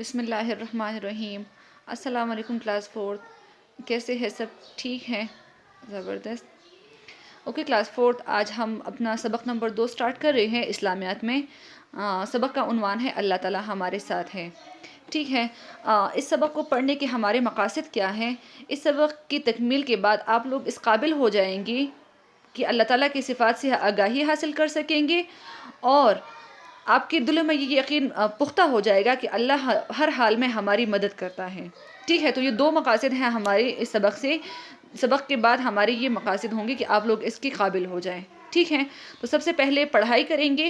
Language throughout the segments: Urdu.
بسم اللہ الرحمن الرحیم۔ السلام علیکم کلاس فورتھ، کیسے ہیں سب؟ ٹھیک ہیں؟ زبردست۔ اوکے کلاس فورتھ، آج ہم اپنا سبق نمبر 2 سٹارٹ کر رہے ہیں اسلامیات میں۔ سبق کا عنوان ہے اللہ تعالیٰ ہمارے ساتھ ہے۔ ٹھیک ہے، اس سبق کو پڑھنے کے ہمارے مقاصد کیا ہیں؟ اس سبق کی تکمیل کے بعد آپ لوگ اس قابل ہو جائیں گے کہ اللہ تعالیٰ کی صفات سے آگاہی حاصل کر سکیں گے، اور آپ کے دلوں میں یہ یقین پختہ ہو جائے گا کہ اللہ ہر حال میں ہماری مدد کرتا ہے۔ ٹھیک ہے، تو یہ 2 مقاصد ہیں ہمارے اس سبق سے۔ سبق کے بعد ہمارے یہ مقاصد ہوں گے کہ آپ لوگ اس کے قابل ہو جائیں۔ ٹھیک ہے، تو سب سے پہلے پڑھائی کریں گے۔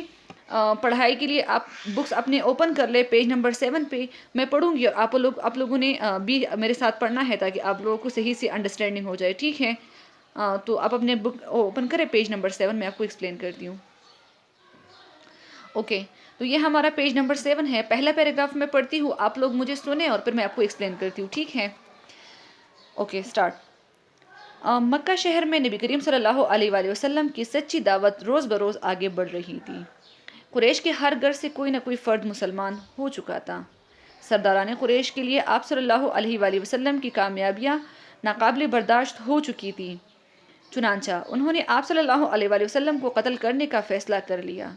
پڑھائی کے لیے آپ بکس اپنے اوپن کر لیں پیج نمبر 7 پہ۔ میں پڑھوں گی اور آپ لوگوں نے بھی میرے ساتھ پڑھنا ہے تاکہ آپ لوگوں کو صحیح سے انڈرسٹینڈنگ ہو جائے۔ ٹھیک ہے، تو آپ اپنے بک اوپن کریں پیج نمبر 7، میں آپ کو ایکسپلین کرتی ہوں۔ اوکے، تو یہ ہمارا پیج نمبر 7 ہے۔ پہلا پیراگراف میں پڑھتی ہوں، آپ لوگ مجھے سنیں اور پھر میں آپ کو ایکسپلین کرتی ہوں۔ ٹھیک ہے، اوکے سٹارٹ۔ مکہ شہر میں نبی کریم صلی اللہ علیہ وآلہ وسلم کی سچی دعوت روز بروز آگے بڑھ رہی تھی۔ قریش کے ہر گھر سے کوئی نہ کوئی فرد مسلمان ہو چکا تھا۔ سرداران قریش کے لیے آپ صلی اللہ علیہ وآلہ وسلم کی کامیابیاں ناقابل برداشت ہو چکی تھی، چنانچہ انہوں نے آپ صلی اللہ علیہ وآلہ وسلم کو قتل کرنے کا فیصلہ کر لیا۔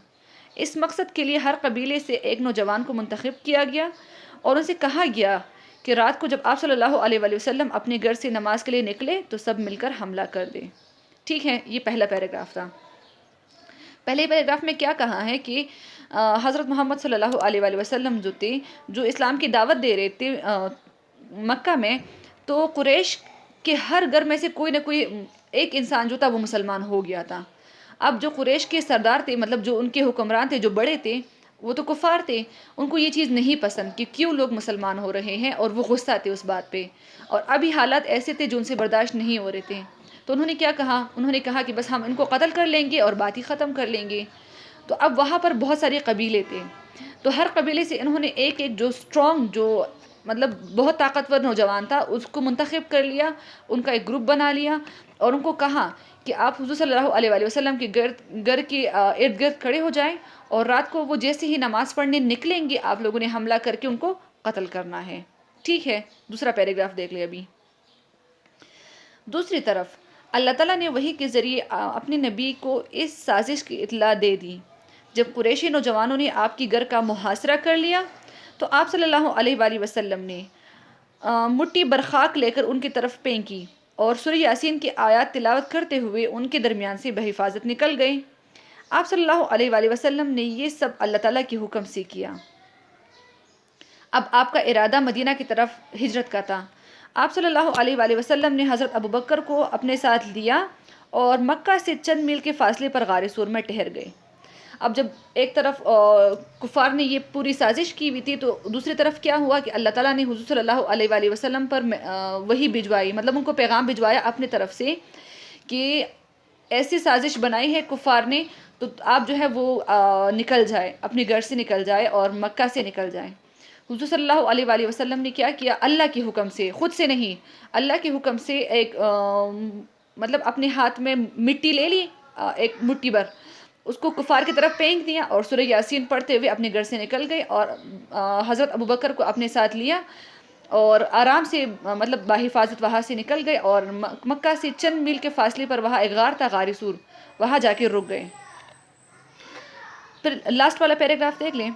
اس مقصد کے لیے ہر قبیلے سے ایک نوجوان کو منتخب کیا گیا اور ان سے کہا گیا کہ رات کو جب آپ صلی اللہ علیہ وآلہ وسلم اپنے گھر سے نماز کے لیے نکلے تو سب مل کر حملہ کر دیں۔ ٹھیک ہے، یہ پہلا پیراگراف تھا۔ پہلے پیراگراف میں کیا کہا ہے کہ حضرت محمد صلی اللہ علیہ وآلہ وسلم جو تھے، جو اسلام کی دعوت دے رہے تھے مکہ میں، تو قریش کے ہر گھر میں سے کوئی نہ کوئی ایک انسان جو تھا وہ مسلمان ہو گیا تھا۔ اب جو قریش کے سردار تھے، مطلب جو ان کے حکمران تھے، جو بڑے تھے، وہ تو کفار تھے۔ ان کو یہ چیز نہیں پسند کہ کیوں لوگ مسلمان ہو رہے ہیں، اور وہ غصہ تھے اس بات پہ، اور ابھی حالات ایسے تھے جو ان سے برداشت نہیں ہو رہے تھے۔ تو انہوں نے کیا کہا؟ انہوں نے کہا کہ بس ہم ان کو قتل کر لیں گے اور بات ہی ختم کر لیں گے۔ تو اب وہاں پر بہت سارے قبیلے تھے، تو ہر قبیلے سے انہوں نے ایک ایک جو اسٹرانگ، جو مطلب بہت طاقتور نوجوان تھا، اس کو منتخب کر لیا، ان کا ایک گروپ بنا لیا، اور ان کو کہا کہ آپ حضور صلی اللہ علیہ وآلہ وسلم کے گھر کے ارد گرد کھڑے ہو جائیں، اور رات کو وہ جیسے ہی نماز پڑھنے نکلیں گے آپ لوگوں نے حملہ کر کے ان کو قتل کرنا ہے۔ ٹھیک ہے، دوسرا پیراگراف دیکھ لیں ابھی۔ دوسری طرف اللہ تعالیٰ نے وحی کے ذریعے اپنے نبی کو اس سازش کی اطلاع دے دی۔ جب قریشی نوجوانوں نے آپ کی گھر کا محاصرہ کر لیا تو آپ صلی اللہ علیہ وآلہ وسلم نے مٹھی برخاک لے کر ان کی طرف پھینکی اور سورہ یاسین کی آیات تلاوت کرتے ہوئے ان کے درمیان سے بحفاظت نکل گئے۔ آپ صلی اللہ علیہ وآلہ وسلم نے یہ سب اللہ تعالیٰ کے حکم سے کیا۔ اب آپ کا ارادہ مدینہ کی طرف ہجرت کا تھا۔ آپ صلی اللہ علیہ وآلہ وسلم نے حضرت ابوبکر کو اپنے ساتھ لیا اور مکہ سے چند میل کے فاصلے پر غار ثور میں ٹھہر گئے۔ اب جب ایک طرف کفار نے یہ پوری سازش کی ہوئی تھی، تو دوسری طرف کیا ہوا کہ اللہ تعالیٰ نے حضور صلی اللہ علیہ وآلہ وسلم پر وحی بھجوائی، مطلب ان کو پیغام بھجوایا اپنی طرف سے کہ ایسی سازش بنائی ہے کفار نے، تو آپ جو ہے وہ نکل جائے، اپنے گھر سے نکل جائے اور مکہ سے نکل جائے۔ حضور صلی اللہ علیہ وآلہ وسلم نے کیا کیا؟ اللہ کے حکم سے، خود سے نہیں، اللہ کے حکم سے ایک مطلب اپنے ہاتھ میں مٹی لے لی، ایک مٹھی بھر، اس کو کفار کی طرف پھینک دیا اور سورہ یاسین پڑھتے ہوئے اپنے گھر سے نکل گئے، اور حضرت ابوبکر کو اپنے ساتھ لیا اور آرام سے مطلب بحفاظت وہاں سے نکل گئے، اور مکہ سے چند میل کے فاصلے پر وہاں ایک غار تھا، غار ثور، وہاں جا کے رک گئے۔ پھر لاسٹ والا پیراگراف دیکھ لیں۔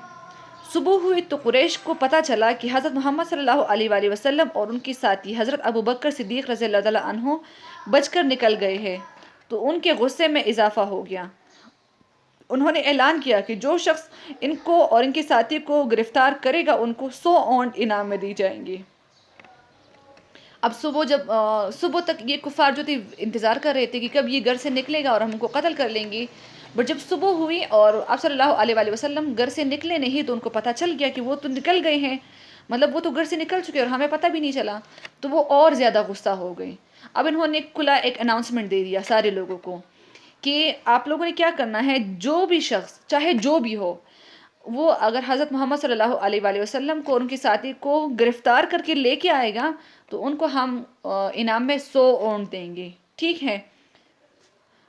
صبح ہوئی تو قریش کو پتہ چلا کہ حضرت محمد صلی اللہ علیہ وآلہ وسلم اور ان کے ساتھی حضرت ابوبکر صدیق رضی اللہ تعالیٰ عنہ بچ کر نکل گئے ہیں، تو ان کے غصے میں اضافہ ہو گیا۔ انہوں نے اعلان کیا کہ جو شخص ان کو اور ان کے ساتھی کو گرفتار کرے گا ان کو 100 اونٹ انعام میں دی جائیں گے۔ اب صبح تک یہ کفار جو تھے انتظار کر رہے تھے کہ کب یہ گھر سے نکلے گا اور ہم ان کو قتل کر لیں گے، بٹ جب صبح ہوئی اور آپ صلی اللہ علیہ وآلہ وسلم گھر سے نکلے نہیں، تو ان کو پتہ چل گیا کہ وہ تو نکل گئے ہیں، مطلب وہ تو گھر سے نکل چکے اور ہمیں پتہ بھی نہیں چلا، تو وہ اور زیادہ غصہ ہو گئے۔ اب انہوں نے کھلا ایک اناؤنسمنٹ دے دیا سارے لوگوں کو کہ آپ لوگوں نے کیا کرنا ہے، جو بھی شخص چاہے جو بھی ہو، وہ اگر حضرت محمد صلی اللہ علیہ وآلہ وسلم کو اور ان کے ساتھی کو گرفتار کر کے لے کے آئے گا تو ان کو ہم انعام میں 100 اونٹ دیں گے۔ ٹھیک ہے،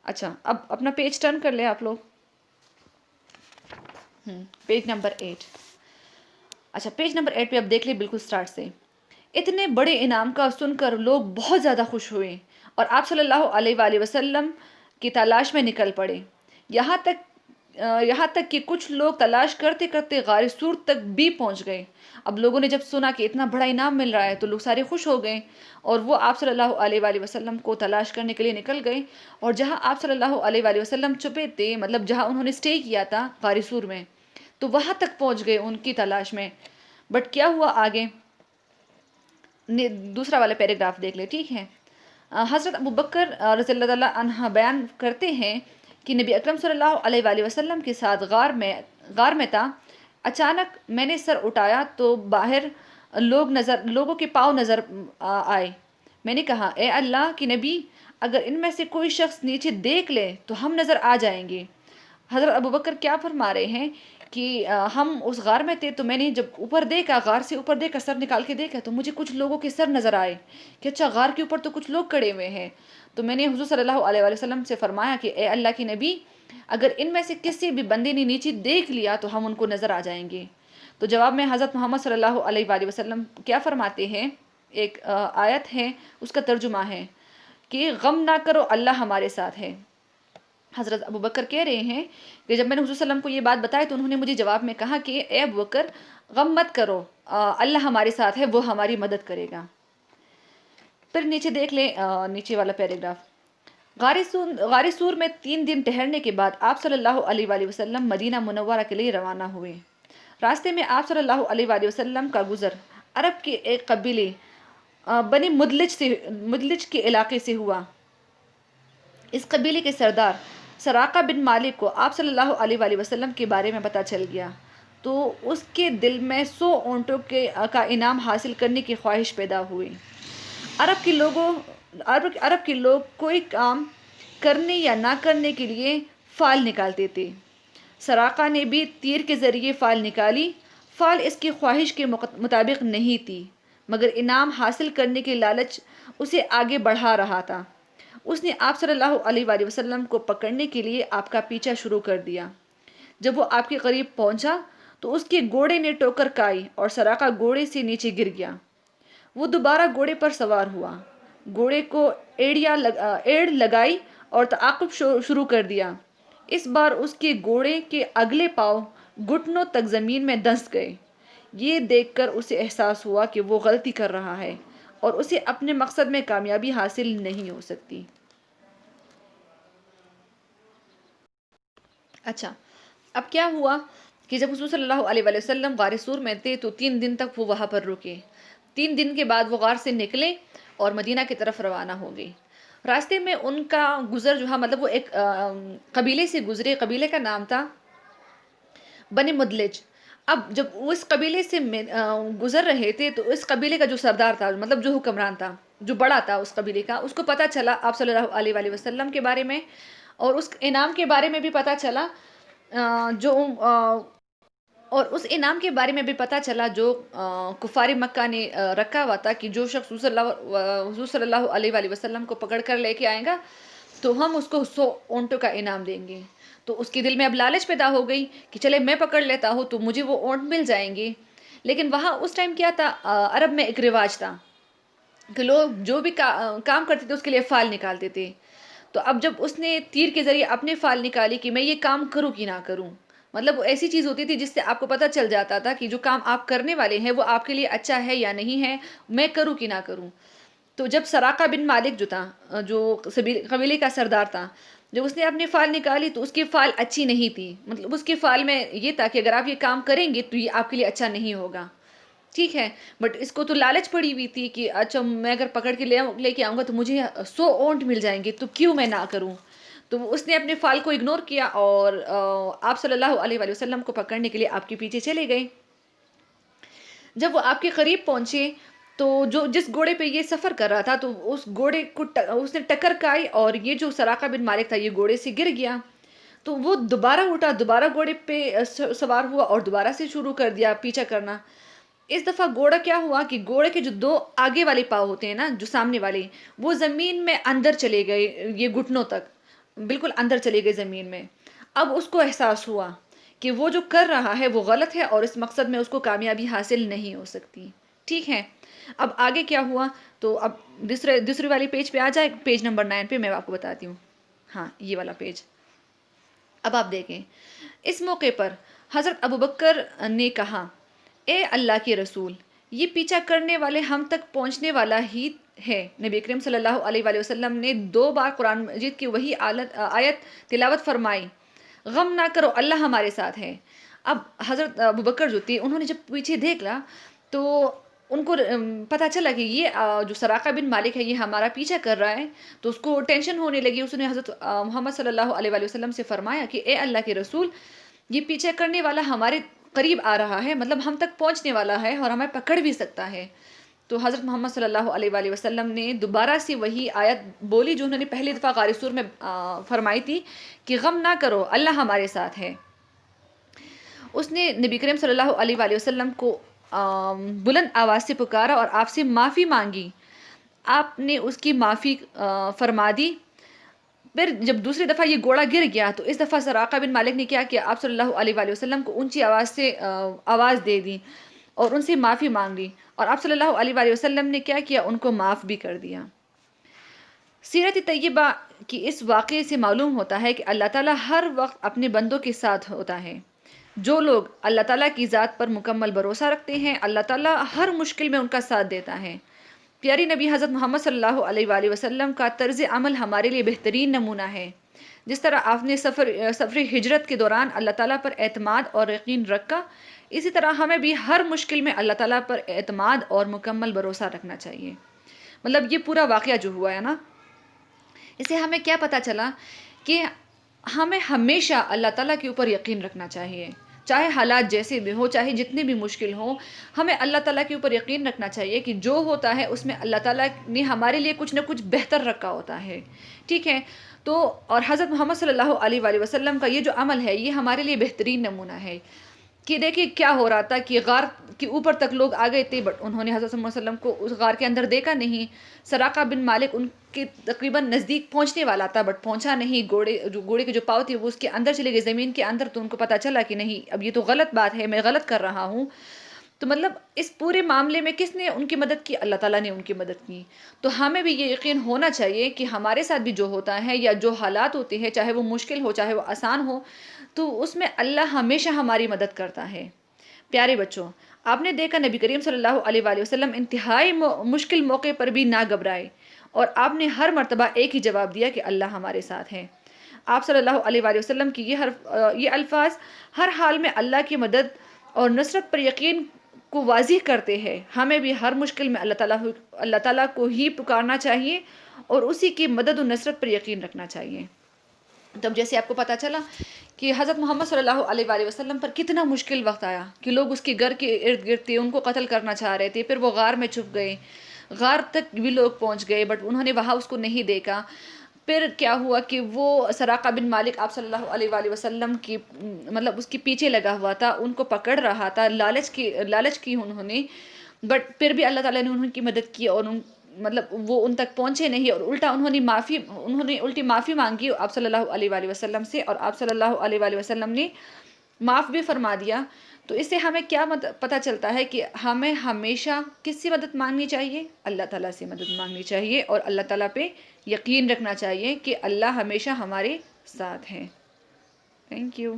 اچھا اب اپنا پیج ٹرن کر لیں آپ لوگ، پیج نمبر 8۔ اچھا، پیج نمبر 8 پہ اب دیکھ لیں بالکل سٹارٹ سے. اتنے بڑے انعام کا سن کر لوگ بہت زیادہ خوش ہوئے اور آپ صلی اللہ علیہ وآلہ وسلم کی تلاش میں نکل پڑے. یہاں تک یہاں تک کہ کچھ لوگ تلاش کرتے کرتے غار سور تک بھی پہنچ گئے. اب لوگوں نے جب سنا کہ اتنا بڑا انعام مل رہا ہے تو لوگ سارے خوش ہو گئے اور وہ آپ صلی اللہ علیہ وآلہ وسلم کو تلاش کرنے کے لیے نکل گئے. اور جہاں آپ صلی اللہ علیہ وآلہ وسلم چھپے تھے، مطلب جہاں انہوں نے اسٹے کیا تھا غار سور میں، تو وہاں تک پہنچ گئے ان کی تلاش میں. بٹ کیا ہوا آگے؟ دوسرا والا پیراگراف دیکھ لے، ٹھیک ہے. حضرت ابو بکر رضی اللہ تعالیٰ عنہ بیان کرتے ہیں کہ نبی اکرم صلی اللہ علیہ وآلہ وسلم کے ساتھ غار میں تھا. اچانک میں نے سر اٹھایا تو باہر لوگوں کے پاؤں نظر آئے. میں نے کہا، اے اللہ کی نبی، اگر ان میں سے کوئی شخص نیچے دیکھ لے تو ہم نظر آ جائیں گے. حضرت ابو بکر کیا فرما رہے ہیں کہ ہم اس غار میں تھے تو میں نے جب اوپر دیکھا، غار سے اوپر دیکھا، سر نکال کے دیکھا تو مجھے کچھ لوگوں کے سر نظر آئے کہ اچھا غار کے اوپر تو کچھ لوگ کھڑے ہوئے ہیں. تو میں نے حضور صلی اللہ علیہ وآلہ وسلم سے فرمایا کہ اے اللہ کی نبی، اگر ان میں سے کسی بھی بندے نے نیچے دیکھ لیا تو ہم ان کو نظر آ جائیں گے. تو جواب میں حضرت محمد صلی اللہ علیہ وآلہ وسلم کیا فرماتے ہیں؟ ایک آیت ہے، اس کا ترجمہ ہے کہ غم نہ کرو، اللہ ہمارے ساتھ ہے. حضرت ابو بکر کہہ رہے ہیں کہ جب میں نے حضور صلی اللہ علیہ وسلم کو یہ بات بتائی تو انہوں نے مجھے جواب میں کہا کہ اے ابو بکر، غم مت کرو، اللہ ہمارے ساتھ ہے، وہ ہماری مدد کرے گا. پھر نیچے دیکھ لیں نیچے والا پیراگراف. غار سور میں 3 دن ٹہرنے کے بعد آپ صلی اللہ علیہ وآلہ وسلم مدینہ منورہ کے لیے روانہ ہوئے. راستے میں آپ صلی اللہ علیہ وآلہ وسلم کا گزر عرب کے ایک قبیلے بنی مدلج کے علاقے سے ہوا. اس قبیلے کے سردار سراقہ بن مالک کو آپ صلی اللہ علیہ وآلہ وسلم کے بارے میں پتہ چل گیا تو اس کے دل میں 100 اونٹوں کا انعام حاصل کرنے کی خواہش پیدا ہوئی. عرب کے لوگ کوئی کام کرنے یا نہ کرنے کے لیے فال نکالتے تھے. سراقہ نے بھی تیر کے ذریعے فال نکالی. فال اس کی خواہش کے مطابق نہیں تھی، مگر انعام حاصل کرنے کے لالچ اسے آگے بڑھا رہا تھا. اس نے آپ صلی اللہ علیہ وآلہ وسلم کو پکڑنے کے لیے آپ کا پیچھا شروع کر دیا. جب وہ آپ کے قریب پہنچا تو اس کے گھوڑے نے ٹوکر کھائی اور سراقہ گھوڑے سے نیچے گر گیا. وہ دوبارہ گھوڑے پر سوار ہوا، گھوڑے کو ایڑ لگائی اور تعاقب شروع کر دیا. اس بار اس کے گھوڑے کے اگلے پاؤں گھٹنوں تک زمین میں دھنس گئے. یہ دیکھ کر اسے احساس ہوا کہ وہ غلطی کر رہا ہے اور اسے اپنے مقصد میں کامیابی حاصل نہیں ہو سکتی. اچھا، اب کیا ہوا کہ جب حضور صلی اللہ علیہ وآلہ وسلم غار سور میں تھے تو 3 دن تک وہ وہاں پر رکے. 3 دن کے بعد وہ غار سے نکلے اور مدینہ کی طرف روانہ ہو گئے. راستے میں ان کا گزر جو ہے، مطلب وہ ایک قبیلے سے گزرے. قبیلے کا نام تھا بنی مدلج. اب جب وہ اس قبیلے سے گزر رہے تھے تو اس قبیلے کا جو سردار تھا، مطلب جو حکمران تھا، جو بڑا تھا اس قبیلے کا، اس کو پتہ چلا آپ صلی اللہ علیہ وآلہ وسلم کے بارے میں اور اس انعام کے بارے میں بھی پتہ چلا جو اس انعام کے بارے میں بھی پتہ چلا جو کفار مکہ نے رکھا ہوا تھا کہ جو شخص حضور صلی اللہ علیہ وآلہ وسلم کو پکڑ کر لے کے آئے گا تو ہم اس کو 100 اونٹوں کا انعام دیں گے. تو اس کے دل میں اب لالچ پیدا ہو گئی کہ چلے میں پکڑ لیتا ہوں تو مجھے وہ اونٹ مل جائیں گے. لیکن وہاں اس ٹائم کیا تھا، عرب میں ایک رواج تھا کہ لوگ جو بھی کام کرتے تھے اس کے لیے فال نکالتے تھے. تو اب جب اس نے تیر کے ذریعے اپنے فال نکالی کہ میں یہ کام کروں کہ نہ کروں، مطلب وہ ایسی چیز ہوتی تھی جس سے آپ کو پتہ چل جاتا تھا کہ جو کام آپ کرنے والے ہیں وہ آپ کے لیے اچھا ہے یا نہیں ہے، میں کروں کہ نہ کروں. تو جب سراقہ بن مالک جو تھا، جو قبیلے کا سردار تھا، جب اس نے اپنے فال نکالی تو اس کی فال اچھی نہیں تھی. مطلب اس کے فال میں یہ تھا کہ اگر آپ یہ کام کریں گے تو یہ آپ کے لیے اچھا نہیں ہوگا. ٹھیک ہے، بٹ اس کو تو لالچ پڑی ہوئی تھی کہ اچھا میں اگر پکڑ کے لے کے آؤں گا تو مجھے 100 اونٹ مل جائیں گے، تو کیوں میں نہ کروں. تو اس نے اپنے فال کو اگنور کیا اور آپ صلی اللہ علیہ وآلہ وسلم کو پکڑنے کے لیے آپ کے پیچھے چلے گئے. جب وہ آپ کے قریب پہنچے تو جس گھوڑے پہ یہ سفر کر رہا تھا تو اس گھوڑے کو اس نے ٹکر کھائی اور یہ جو سراقہ بن مالک تھا یہ گھوڑے سے گر گیا. تو وہ دوبارہ اٹھا، دوبارہ گھوڑے پہ سوار ہوا اور دوبارہ سے شروع کر دیا پیچھا کرنا. اس دفعہ گھوڑا کیا ہوا کہ گھوڑے کے جو 2 آگے والے پاؤں ہوتے ہیں نا، جو سامنے والے، وہ زمین میں اندر چلے گئے، یہ گھٹنوں تک بالکل اندر چلے گئے زمین میں. اب اس کو احساس ہوا کہ وہ جو کر رہا ہے وہ غلط ہے اور اس مقصد میں اس کو کامیابی حاصل نہیں ہو سکتی. ٹھیک ہے. اب آگے کیا ہوا تو اب دوسری والی پیج پہ آ جائے. پیج نمبر 9 پہ میں آپ کو بتاتی ہوں. ہاں یہ والا پیج. اب آپ دیکھیں اس موقع پر حضرت ابوبکر نے کہا اے اللہ کے رسول یہ پیچھا کرنے والے ہم تک پہنچنے والا ہی ہے. نبی کریم صلی اللہ علیہ وآلہ وسلم نے 2 بار قرآن مجید کی وہی آیت تلاوت فرمائی غم نہ کرو اللہ ہمارے ساتھ ہے. اب حضرت ابوبکر جو تھے انہوں نے جب پیچھے دیکھا تو ان کو پتہ چلا کہ یہ جو سراقہ بن مالک ہے یہ ہمارا پیچھا کر رہا ہے. تو اس کو ٹینشن ہونے لگی. اس نے حضرت محمد صلی اللہ علیہ وآلہ وسلم سے فرمایا کہ اے اللہ کے رسول یہ پیچھا کرنے والا ہمارے قریب آ رہا ہے مطلب ہم تک پہنچنے والا ہے اور ہمیں پکڑ بھی سکتا ہے. تو حضرت محمد صلی اللہ علیہ وآلہ وسلم نے دوبارہ سے وہی آیت بولی جو انہوں نے پہلی دفعہ غار سور میں فرمائی تھی کہ غم نہ کرو اللہ ہمارے ساتھ ہے. اس نے نبی کریم صلی اللہ علیہ وآلہ وسلم کو بلند آواز سے پکارا اور آپ سے معافی مانگی. آپ نے اس کی معافی فرما دی. پھر جب دوسری دفعہ یہ گھوڑا گر گیا تو اس دفعہ سراقہ بن مالک نے کیا کہ آپ صلی اللہ علیہ وآلہ وسلم کو اونچی آواز سے آواز دے دی اور ان سے معافی مانگ لی. اور آپ صلی اللہ علیہ وآلہ وسلم نے کیا کیا ان کو معاف بھی کر دیا. سیرت طیبہ کی اس واقعے سے معلوم ہوتا ہے کہ اللہ تعالیٰ ہر وقت اپنے بندوں کے ساتھ ہوتا ہے. جو لوگ اللہ تعالیٰ کی ذات پر مکمل بھروسہ رکھتے ہیں اللہ تعالیٰ ہر مشکل میں ان کا ساتھ دیتا ہے. پیاری نبی حضرت محمد صلی اللہ علیہ وآلہ وسلم کا طرز عمل ہمارے لیے بہترین نمونہ ہے. جس طرح آپ نے سفر ہجرت کے دوران اللہ تعالیٰ پر اعتماد اور یقین رکھا اسی طرح ہمیں بھی ہر مشکل میں اللہ تعالیٰ پر اعتماد اور مکمل بھروسہ رکھنا چاہیے. مطلب یہ پورا واقعہ جو ہوا ہے نا اسے ہمیں کیا پتہ چلا کہ ہمیں ہمیشہ اللہ تعالیٰ کے اوپر یقین رکھنا چاہیے. چاہے حالات جیسے بھی ہو چاہے جتنے بھی مشکل ہوں ہمیں اللہ تعالیٰ کے اوپر یقین رکھنا چاہیے کہ جو ہوتا ہے اس میں اللہ تعالیٰ نے ہمارے لیے کچھ نہ کچھ بہتر رکھا ہوتا ہے. ٹھیک ہے. تو اور حضرت محمد صلی اللہ علیہ وآلہ وسلم کا یہ جو عمل ہے یہ ہمارے لیے بہترین نمونہ ہے. کہ دیکھیں کیا ہو رہا تھا کہ غار کے اوپر تک لوگ آ گئے تھے بٹ انہوں نے حضرت صلی اللہ علیہ وسلم کو اس غار کے اندر دیکھا نہیں. سراقہ بن مالک ان کے تقریباً نزدیک پہنچنے والا تھا بٹ پہنچا نہیں. گھوڑے کے جو پاؤں تھے وہ اس کے اندر چلے گئے زمین کے اندر. تو ان کو پتہ چلا کہ نہیں اب یہ تو غلط بات ہے میں غلط کر رہا ہوں. تو مطلب اس پورے معاملے میں کس نے ان کی مدد کی اللہ تعالیٰ نے ان کی مدد کی. تو ہمیں بھی یہ یقین ہونا چاہیے کہ ہمارے ساتھ بھی جو ہوتا ہے یا جو حالات ہوتے ہیں چاہے وہ مشکل ہو چاہے وہ آسان ہو تو اس میں اللہ ہمیشہ ہماری مدد کرتا ہے. پیارے بچوں آپ نے دیکھا نبی کریم صلی اللہ علیہ وآلہ وسلم انتہائی مشکل موقع پر بھی نہ گھبرائے اور آپ نے ہر مرتبہ ایک ہی جواب دیا کہ اللہ ہمارے ساتھ ہے. آپ صلی اللہ علیہ وآلہ وسلم کی یہ الفاظ ہر حال میں اللہ کی مدد اور نصرت پر یقین کو واضح کرتے ہیں. ہمیں بھی ہر مشکل میں اللہ تعالیٰ کو ہی پکارنا چاہیے اور اسی کی مدد و نصرت پر یقین رکھنا چاہیے. تب جیسے آپ کو پتہ چلا کہ حضرت محمد صلی اللہ علیہ وآلہ وسلم پر کتنا مشکل وقت آیا کہ لوگ اس کے گھر کے ارد گرد تھے ان کو قتل کرنا چاہ رہے تھے. پھر وہ غار میں چھپ گئے. غار تک بھی لوگ پہنچ گئے بٹ انہوں نے وہاں اس کو نہیں دیکھا. پھر کیا ہوا کہ وہ سراقہ بن مالک آپ صلی اللہ علیہ وآلہ وسلم کی مطلب اس کے پیچھے لگا ہوا تھا ان کو پکڑ رہا تھا. لالچ کی انہوں نے بٹ پھر بھی اللہ تعالیٰ نے ان کی مدد کی اور مطلب وہ ان تک پہنچے نہیں اور الٹا انہوں نے الٹی معافی مانگی آپ صلی اللہ علیہ وآلہ وسلم سے اور آپ صلی اللہ علیہ وآلہ وسلم نے معاف بھی فرما دیا. تو اس سے ہمیں کیا پتہ چلتا ہے کہ ہمیں ہمیشہ کس سے مدد مانگنی چاہیے اللہ تعالیٰ سے مدد مانگنی چاہیے اور اللہ تعالیٰ پہ یقین رکھنا چاہیے کہ اللہ ہمیشہ ہمارے ساتھ ہے. Thank you.